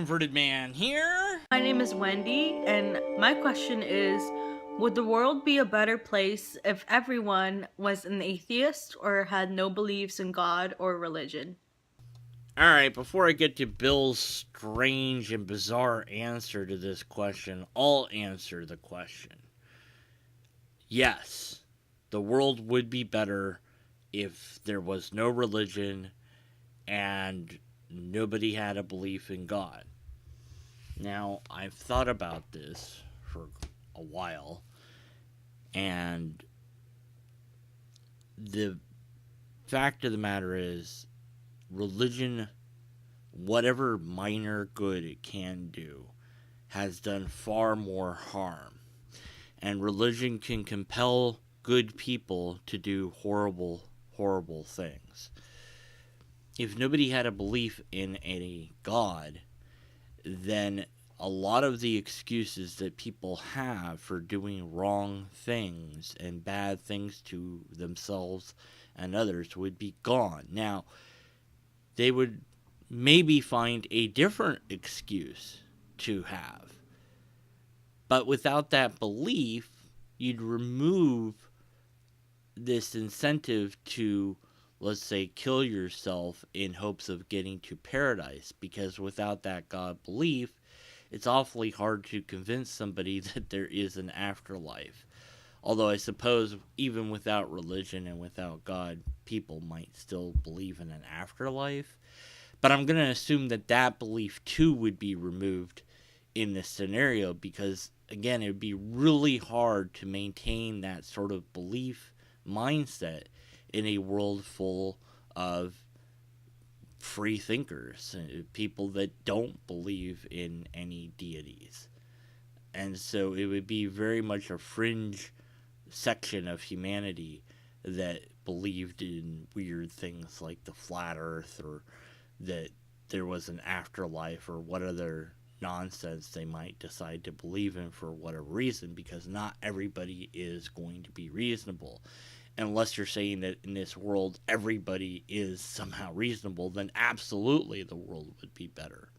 Comforted Man here. My name is Wendy, and my question is, would the world be a better place if everyone was an atheist or had no beliefs in God or religion? Alright, before I get to Bill's strange and bizarre answer to this question, I'll answer the question. Yes, the world would be better if there was no religion and nobody had a belief in God. Now, I've thought about this for a while, and the fact of the matter is, religion, whatever minor good it can do, has done far more harm. And religion can compel good people to do horrible, horrible things. If nobody had a belief in a God, then a lot of the excuses that people have for doing wrong things and bad things to themselves and others would be gone. Now, they would maybe find a different excuse to have. But without that belief, you'd remove this incentive to, let's say, kill yourself in hopes of getting to paradise, because without that God belief, it's awfully hard to convince somebody that there is an afterlife. Although I suppose even without religion and without God, people might still believe in an afterlife. But I'm going to assume that that belief too would be removed in this scenario, because again, it would be really hard to maintain that sort of belief mindset in a world full of free thinkers, people that don't believe in any deities. And so it would be very much a fringe section of humanity that believed in weird things like the flat earth, or that there was an afterlife, or what other nonsense they might decide to believe in for whatever reason, because not everybody is going to be reasonable. Unless you're saying that in this world everybody is somehow reasonable, then absolutely the world would be better.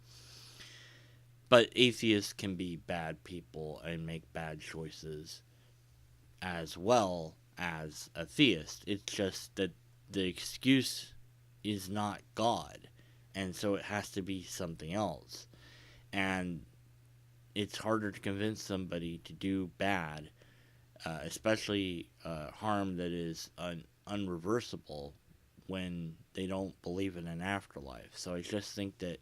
But atheists can be bad people and make bad choices as well as a theist. It's just that the excuse is not God, and so it has to be something else. And it's harder to convince somebody to do bad, especially harm that is unreversible, when they don't believe in an afterlife. So I just think that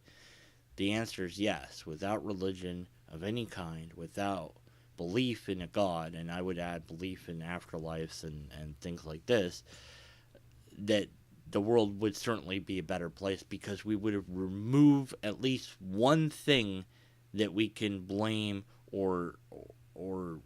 the answer is yes. Without religion of any kind, without belief in a God, and I would add belief in afterlives and things like this, that the world would certainly be a better place, because we would have removed at least one thing that we can blame or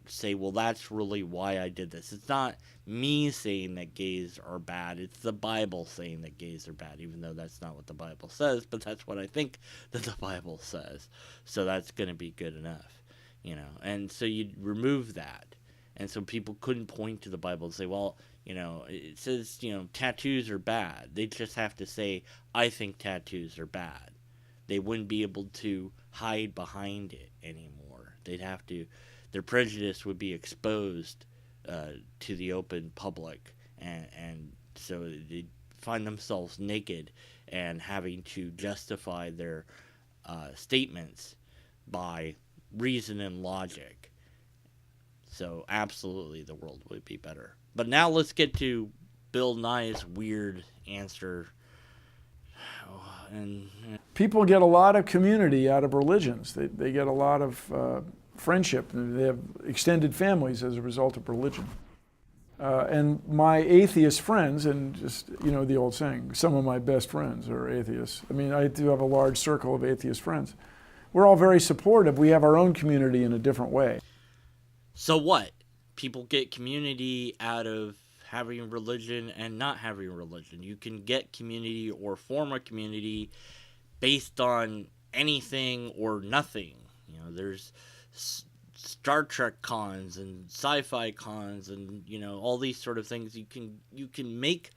say, well, that's really why I did this. It's not me saying that gays are bad. It's the Bible saying that gays are bad, even though that's not what the Bible says, but that's what I think that the Bible says. So that's going to be good enough, you know. And so you'd remove that. And so people couldn't point to the Bible and say, well, you know, it says, you know, tattoos are bad. They just have to say, I think tattoos are bad. They wouldn't be able to hide behind it anymore. They'd have to, their prejudice would be exposed to the open public. And so they'd find themselves naked and having to justify their statements by reason and logic. So absolutely the world would be better. But now let's get to Bill Nye's weird answer. People get a lot of community out of religions. They get a lot of friendship. They have extended families as a result of religion. And my atheist friends, and just, you know, the old saying, some of my best friends are atheists. I mean, I do have a large circle of atheist friends. We're all very supportive. We have our own community in a different way. So what? People get community out of having religion and not having religion. You can get community or form a community based on anything or nothing. You know, there's Star Trek cons and sci-fi cons and, you know, all these sort of things. You can make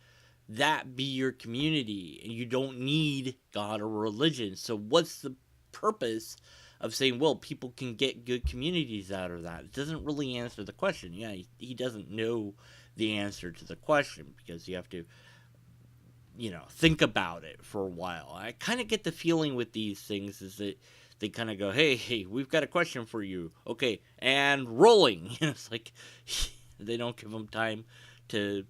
that be your community, and you don't need God or religion. So what's the purpose of saying, well, people can get good communities out of that. It doesn't really answer the question. Yeah, he doesn't know the answer to the question, because you have to, think about it for a while. I kind of get the feeling with these things is that they kind of go, hey, we've got a question for you. Okay, and rolling. It's like they don't give them time to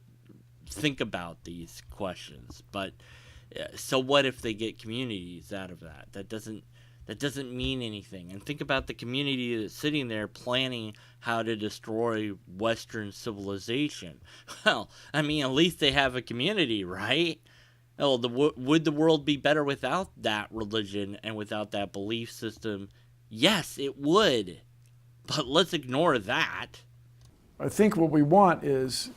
think about these questions. But so what if they get communities out of that? That doesn't mean anything. And think about the community that's sitting there planning how to destroy Western civilization. Well, I mean, at least they have a community, right? Oh, would the world be better without that religion and without that belief system? Yes, it would. But let's ignore that. I think what we want is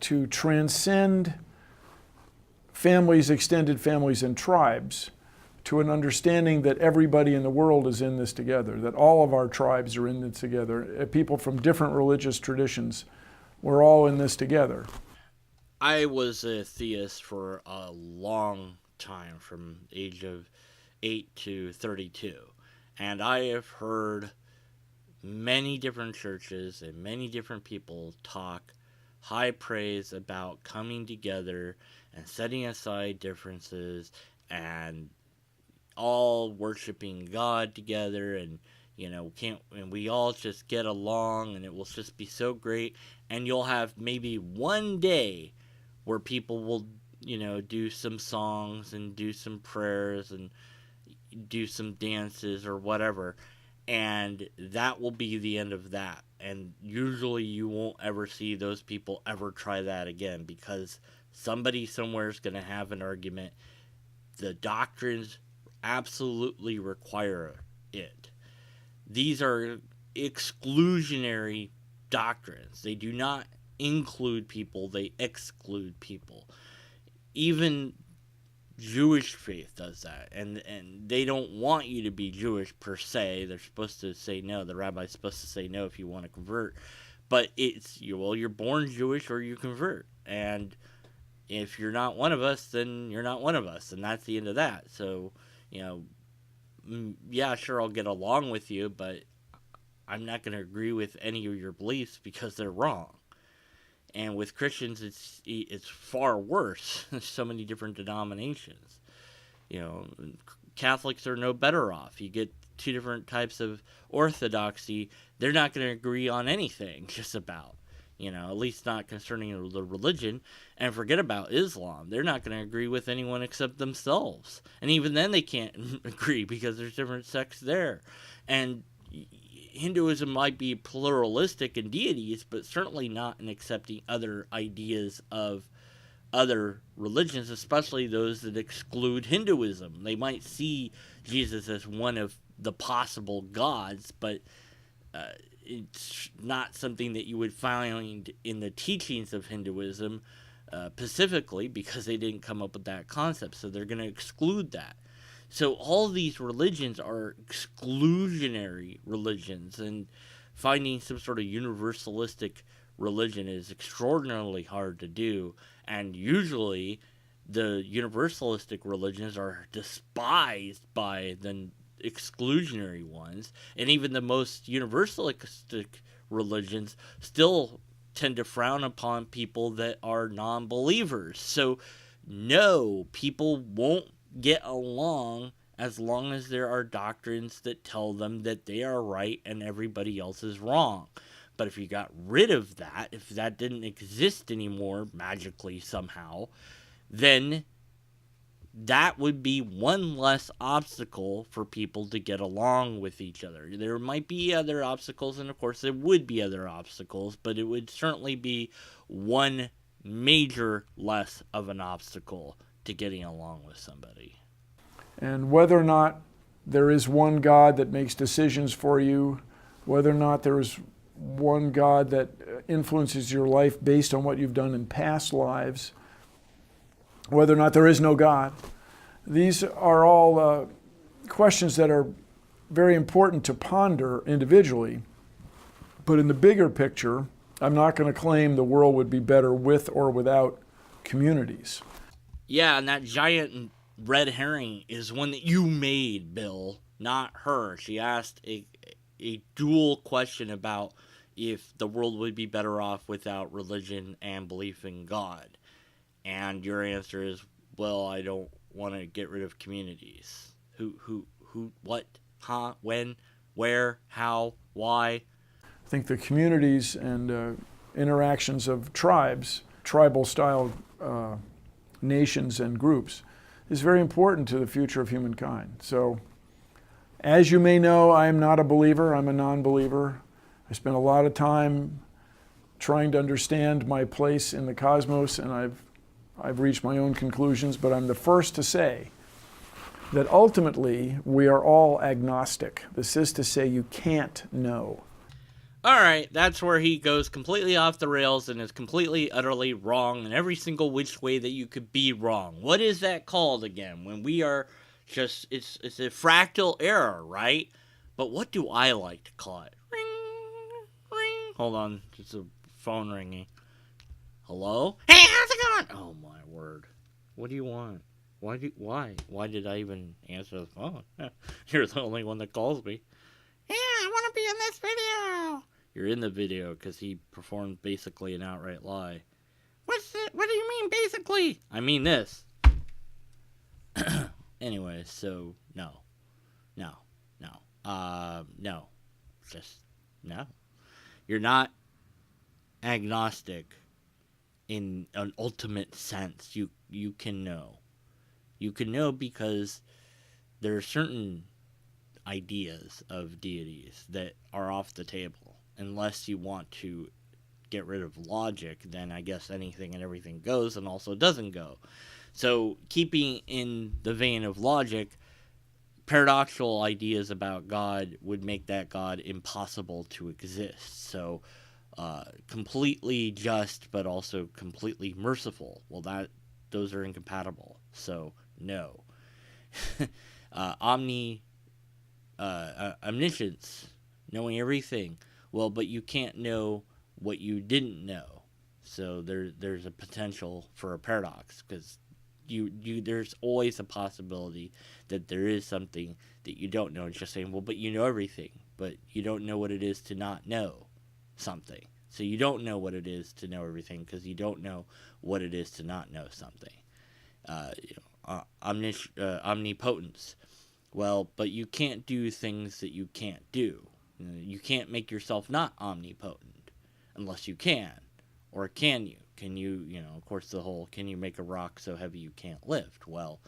to transcend families, extended families, and tribes to an understanding that everybody in the world is in this together, that all of our tribes are in this together, people from different religious traditions, we're all in this together. I was a theist for a long time, from the age of 8 to 32, and I have heard many different churches and many different people talk high praise about coming together and setting aside differences and all worshiping God together, and we all just get along and it will just be so great. And you'll have maybe one day where people will do some songs and do some prayers and do some dances or whatever, and that will be the end of that. And usually you won't ever see those people ever try that again, because somebody somewhere is going to have an argument. The doctrines absolutely require it. These are exclusionary doctrines. They do not include people, they exclude people. Even Jewish faith does that, and they don't want you to be Jewish per se. They're supposed to say no. The rabbi's supposed to say no if you want to convert, but you're born Jewish or you convert, and if you're not one of us, then you're not one of us, and that's the end of that. So, yeah, sure, I'll get along with you, but I'm not going to agree with any of your beliefs because they're wrong. And with Christians, it's far worse. There's so many different denominations. Catholics are no better off. You get two different types of orthodoxy. They're not going to agree on anything, just about. At least not concerning the religion. And forget about Islam. They're not going to agree with anyone except themselves. And even then they can't agree because there's different sects there. And Hinduism might be pluralistic in deities, but certainly not in accepting other ideas of other religions, especially those that exclude Hinduism. They might see Jesus as one of the possible gods, but it's not something that you would find in the teachings of Hinduism, specifically because they didn't come up with that concept, so they're going to exclude that. So all these religions are exclusionary religions, and finding some sort of universalistic religion is extraordinarily hard to do, and usually the universalistic religions are despised by the exclusionary ones, and even the most universalistic religions still tend to frown upon people that are non-believers. So no, people won't get along as long as there are doctrines that tell them that they are right and everybody else is wrong. But if you got rid of that, if that didn't exist anymore magically somehow, then that would be one less obstacle for people to get along with each other. There might be other obstacles, and of course there would be other obstacles, but it would certainly be one major less of an obstacle to getting along with somebody. And whether or not there is one God that makes decisions for you, whether or not there is one God that influences your life based on what you've done in past lives, whether or not there is no God, these are all questions that are very important to ponder individually. But in the bigger picture, I'm not going to claim the world would be better with or without communities. Yeah, and that giant red herring is one that you made, Bill, not her. She asked a dual question about if the world would be better off without religion and belief in God. And your answer is, well, I don't want to get rid of communities. Who, what, huh, when, where, how, why? I think the communities and interactions of tribes, tribal style nations and groups, is very important to the future of humankind. So, as you may know, I am not a believer, I'm a non-believer. I spent a lot of time trying to understand my place in the cosmos, and I've reached my own conclusions, but I'm the first to say that ultimately we are all agnostic. This is to say, you can't know. Alright, that's where he goes completely off the rails and is completely, utterly wrong in every single which way that you could be wrong. What is that called again? When we are just, it's a fractal error, right? But what do I like to call it? Ring, ring. Hold on, it's a phone ringing. Hello? Hey, how's it going? Oh my word. What do you want? Why did I even answer the phone? You're the only one that calls me. Yeah, I want to be in this video. You're in the video because he performed basically an outright lie. What do you mean basically? I mean this. Anyway, so no. Just no. You're not agnostic in an ultimate sense. You can know. You can know because there are certain ideas of deities that are off the table. Unless you want to get rid of logic, then I guess anything and everything goes and also doesn't go. So, keeping in the vein of logic, paradoxical ideas about God would make that God impossible to exist. So, completely just but also completely merciful. Well, those are incompatible. So, no. Omniscience, knowing everything. Well, but you can't know what you didn't know. So there's a potential for a paradox because there's always a possibility that there is something that you don't know. It's just saying, well, but you know everything, but you don't know what it is to not know something. So you don't know what it is to know everything because you don't know what it is to not know something. Omnipotence. Well, but you can't do things that you can't do. You can't make yourself not omnipotent unless you can. Or can you? Can you, of course the whole, can you make a rock so heavy you can't lift? Well,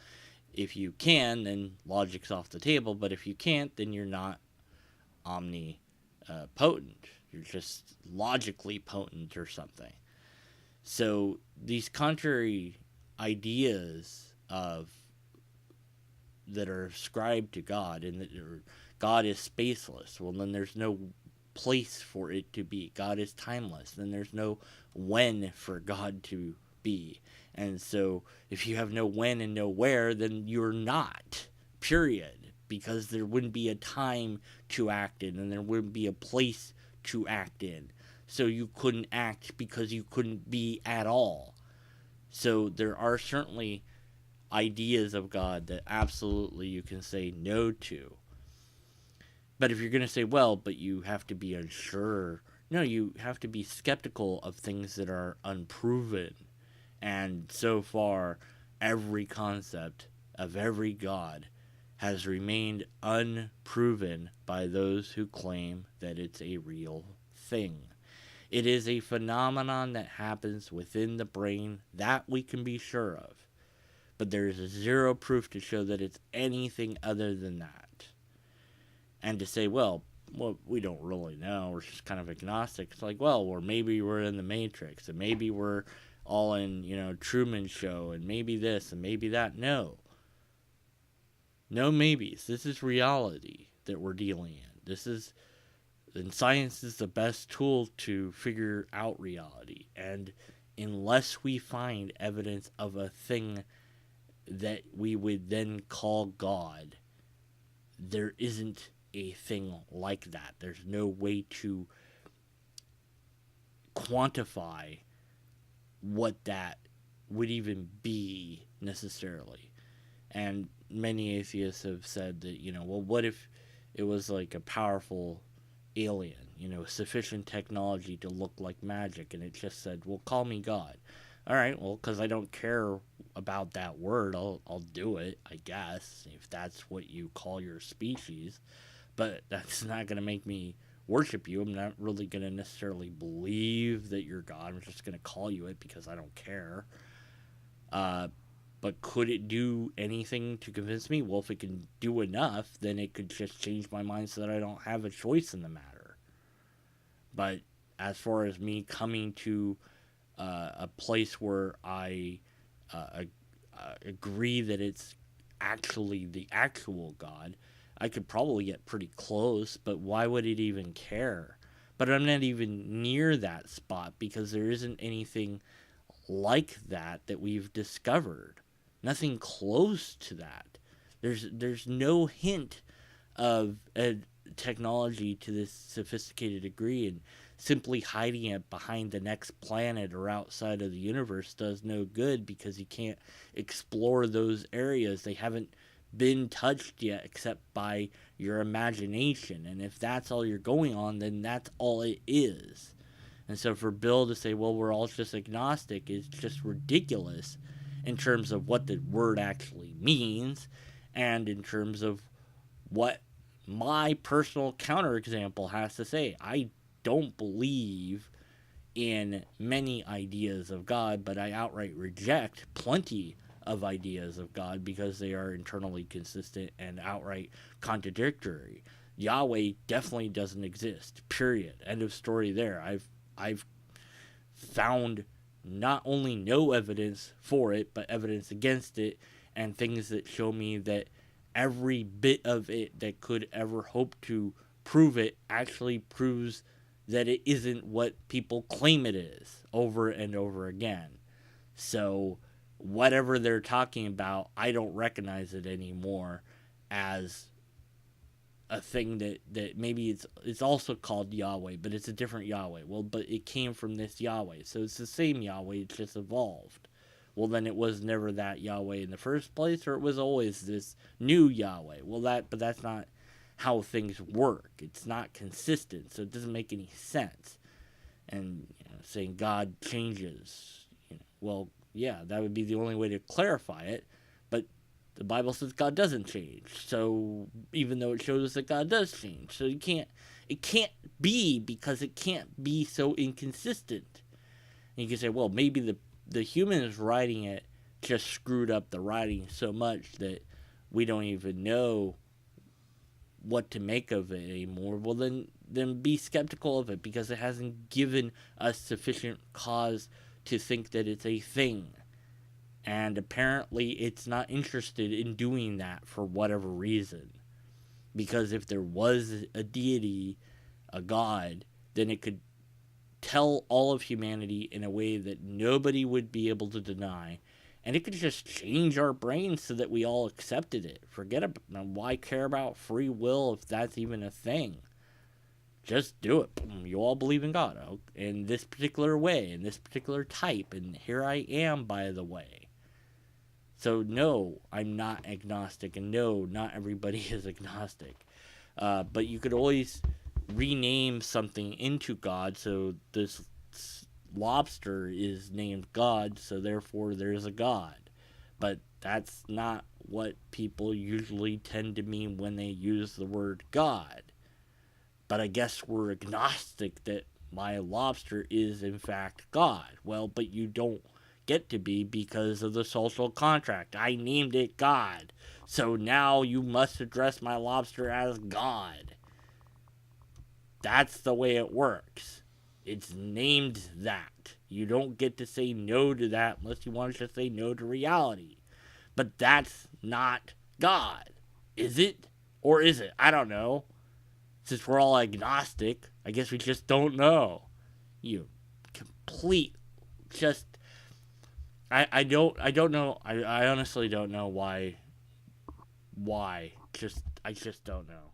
if you can, then logic's off the table. But if you can't, then you're not omnipotent. You're just logically potent or something. So these contrary ideas of that are ascribed to God and that God is spaceless, well, then there's no place for it to be. God is timeless, then there's no when for God to be. And so if you have no when and no where, then you're not, period, because there wouldn't be a time to act in and there wouldn't be a place to act in. So you couldn't act because you couldn't be at all. So there are certainly ideas of God that absolutely you can say no to. But if you're going to say, well, but you have to be unsure, no, you have to be skeptical of things that are unproven. And so far, every concept of every God has remained unproven by those who claim that it's a real thing. It is a phenomenon that happens within the brain that we can be sure of. But there is zero proof to show that it's anything other than that. And to say, well, we don't really know, we're just kind of agnostic. It's like, well, or maybe we're in the Matrix, and maybe we're all in, Truman Show, and maybe this, and maybe that. No. No maybes. This is reality that we're dealing in. And science is the best tool to figure out reality. And unless we find evidence of a thing that we would then call God, there isn't a thing like that. There's no way to quantify what that would even be necessarily. And many atheists have said that, well, what if it was like a powerful alien, sufficient technology to look like magic, and it just said, well, call me God. All right, well, because I don't care about that word, I'll do it, I guess, if that's what you call your species. But that's not going to make me worship you. I'm not really going to necessarily believe that you're God. I'm just going to call you it because I don't care. But could it do anything to convince me? Well, if it can do enough, then it could just change my mind so that I don't have a choice in the matter. But as far as me coming to a place where I agree that it's actually the actual God, I could probably get pretty close, but why would it even care? But I'm not even near that spot because there isn't anything like that we've discovered. Nothing close to that. There's no hint of a technology to this sophisticated degree, and simply hiding it behind the next planet or outside of the universe does no good because you can't explore those areas. They haven't been touched yet except by your imagination, and if that's all you're going on, then that's all it is. And so for Bill to say, well, we're all just agnostic is just ridiculous in terms of what the word actually means and in terms of what my personal counterexample has to say. I don't believe in many ideas of God, but I outright reject plenty of ideas of God because they are internally consistent and outright contradictory. Yahweh definitely doesn't exist. Period. End of story there. I've found not only no evidence for it, but evidence against it, and things that show me that every bit of it that could ever hope to prove it actually proves that it isn't what people claim it is over and over again. So whatever they're talking about, I don't recognize it anymore as a thing that maybe it's also called Yahweh, but it's a different Yahweh. Well, but it came from this Yahweh, so it's the same Yahweh, it's just evolved. Well, then it was never that Yahweh in the first place, or it was always this new Yahweh. Well, but that's not how things work. It's not consistent, so it doesn't make any sense. And saying God changes, well, yeah, that would be the only way to clarify it. But the Bible says God doesn't change. So even though it shows us that God does change, so it can't be, because it can't be so inconsistent. And you can say, well, maybe the humans writing it just screwed up the writing so much that we don't even know what to make of it anymore. Well, then be skeptical of it, because it hasn't given us sufficient cause to think that it's a thing. And apparently it's not interested in doing that for whatever reason. Because if there was a deity, a God, then it could tell all of humanity in a way that nobody would be able to deny. And it could just change our brains so that we all accepted it. Forget about, why care about free will if that's even a thing? Just do it. You all believe in God in this particular way, in this particular type. And here I am, by the way. So no, I'm not agnostic. And no, not everybody is agnostic. But you could always rename something into God. So this lobster is named God, so therefore there's a God. But that's not what people usually tend to mean when they use the word God. But I guess we're agnostic that my lobster is in fact God. Well, but you don't get to be because of the social contract. I named it God, so now you must address my lobster as God. That's the way it works. It's named that. You don't get to say no to that unless you want to just say no to reality. But that's not God. Is it? Or is it? I don't know. Since we're all agnostic, I guess we just don't know. You complete just I don't know. I honestly don't know why I just don't know.